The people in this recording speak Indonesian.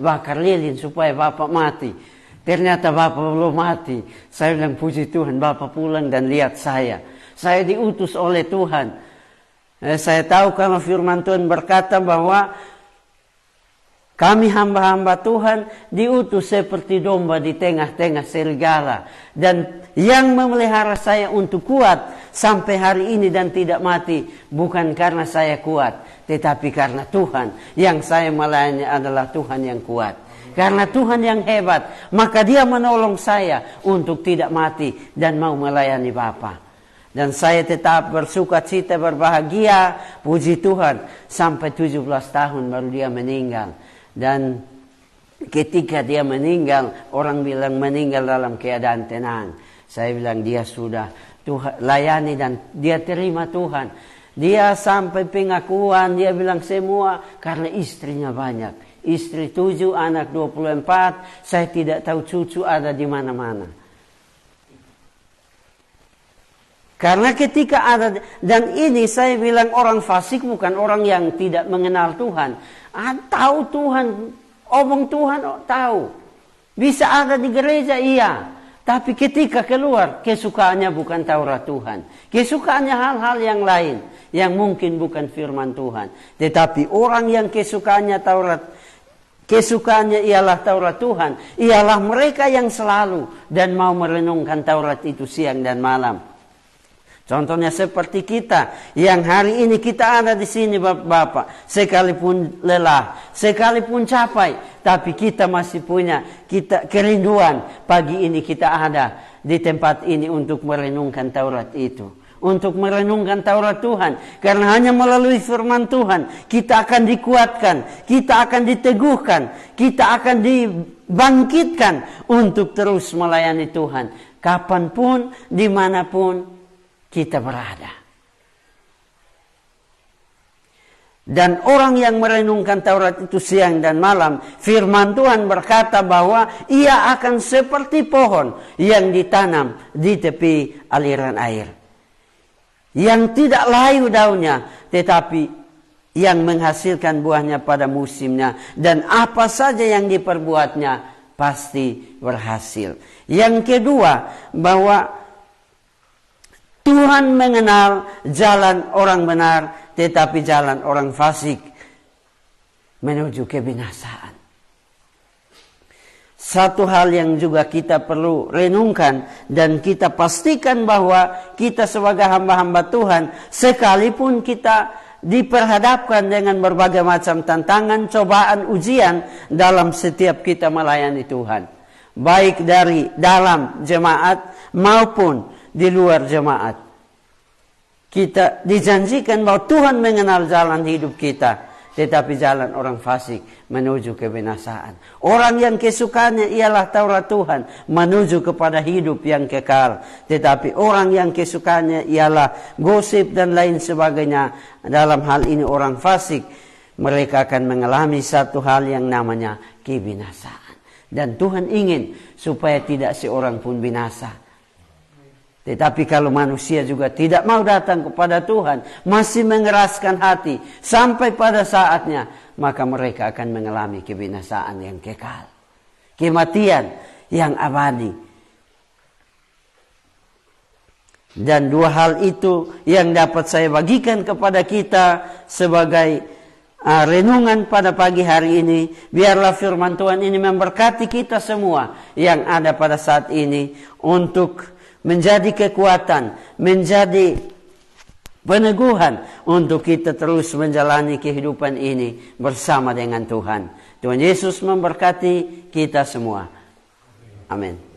bakar lilin supaya Bapak mati. Ternyata Bapak belum mati. Saya bilang, puji Tuhan, Bapak pulang dan lihat saya. Saya diutus oleh Tuhan. Saya tahu karena firman Tuhan berkata bahwa kami hamba-hamba Tuhan diutus seperti domba di tengah-tengah serigala. Dan yang memelihara saya untuk kuat sampai hari ini dan tidak mati, bukan karena saya kuat, tetapi karena Tuhan. Yang saya melayani adalah Tuhan yang kuat. Karena Tuhan yang hebat, maka Dia menolong saya untuk tidak mati dan mau melayani Bapa. Dan saya tetap bersuka cita, berbahagia, puji Tuhan, sampai 17 tahun baru dia meninggal. Dan ketika dia meninggal, orang bilang meninggal dalam keadaan tenang. Saya bilang dia sudah Tuhan layani dan dia terima Tuhan. Dia sampai pengakuan, dia bilang semua karena istrinya banyak. Istri 7, anak 24, saya tidak tahu cucu ada di mana-mana. Karena ketika ada, dan ini saya bilang orang fasik bukan orang yang tidak mengenal Tuhan. Tahu Tuhan, omong Tuhan tahu. Bisa ada di gereja, iya. Tapi ketika keluar, kesukaannya bukan Taurat Tuhan. Kesukaannya hal-hal yang lain, yang mungkin bukan firman Tuhan. Tetapi orang yang kesukaannya ialah Taurat Tuhan, ialah mereka yang selalu dan mau merenungkan Taurat itu siang dan malam. Contohnya seperti kita yang hari ini kita ada di sini Bapak, sekalipun lelah, sekalipun capek, tapi kita masih punya kerinduan pagi ini kita ada di tempat ini untuk merenungkan Taurat itu. Untuk merenungkan Taurat Tuhan. Karena hanya melalui firman Tuhan kita akan dikuatkan, kita akan diteguhkan, kita akan dibangkitkan untuk terus melayani Tuhan. Kapanpun, dimanapun kita berada. Dan orang yang merenungkan Taurat itu siang dan malam, firman Tuhan berkata bahwa ia akan seperti pohon yang ditanam di tepi aliran air, yang tidak layu daunnya, tetapi yang menghasilkan buahnya pada musimnya, dan apa saja yang diperbuatnya pasti berhasil. Yang kedua, bahwa Tuhan mengenal jalan orang benar, tetapi jalan orang fasik menuju kebinasaan. Satu hal yang juga kita perlu renungkan dan kita pastikan bahwa kita sebagai hamba-hamba Tuhan, sekalipun kita diperhadapkan dengan berbagai macam tantangan, cobaan, ujian dalam setiap kita melayani Tuhan, baik dari dalam jemaat maupun di luar jemaat, kita dijanjikan bahwa Tuhan mengenal jalan hidup kita, tetapi jalan orang fasik menuju kebinasaan. Orang yang kesukaannya ialah Taurat Tuhan menuju kepada hidup yang kekal, tetapi orang yang kesukaannya ialah gosip dan lain sebagainya, dalam hal ini orang fasik, mereka akan mengalami satu hal yang namanya kebinasaan. Dan Tuhan ingin supaya tidak seorang pun binasa. Tetapi kalau manusia juga tidak mau datang kepada Tuhan, masih mengeraskan hati sampai pada saatnya, maka mereka akan mengalami kebinasaan yang kekal, kematian yang abadi. Dan dua hal itu yang dapat saya bagikan kepada kita sebagai renungan pada pagi hari ini. Biarlah firman Tuhan ini memberkati kita semua yang ada pada saat ini untuk menjadi kekuatan, menjadi peneguhan untuk kita terus menjalani kehidupan ini bersama dengan Tuhan. Tuhan Yesus memberkati kita semua. Amin.